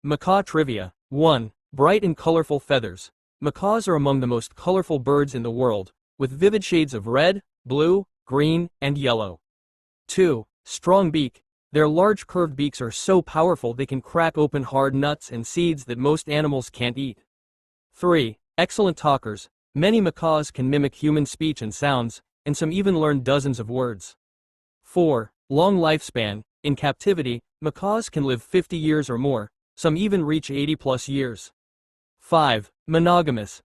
Macaw trivia. 1. Bright and colorful feathers. Macaws are among the most colorful birds in the world, with vivid shades of red, blue, green, and yellow. 2. Strong beak. Their large curved beaks are so powerful they can crack open hard nuts and seeds that most animals can't eat. 3. Excellent talkers. Many macaws can mimic human speech and sounds, and some even learn dozens of words. 4. Long lifespan. In captivity, macaws can live 50 years or more, some even reach 80+ years. 5. Monogamous.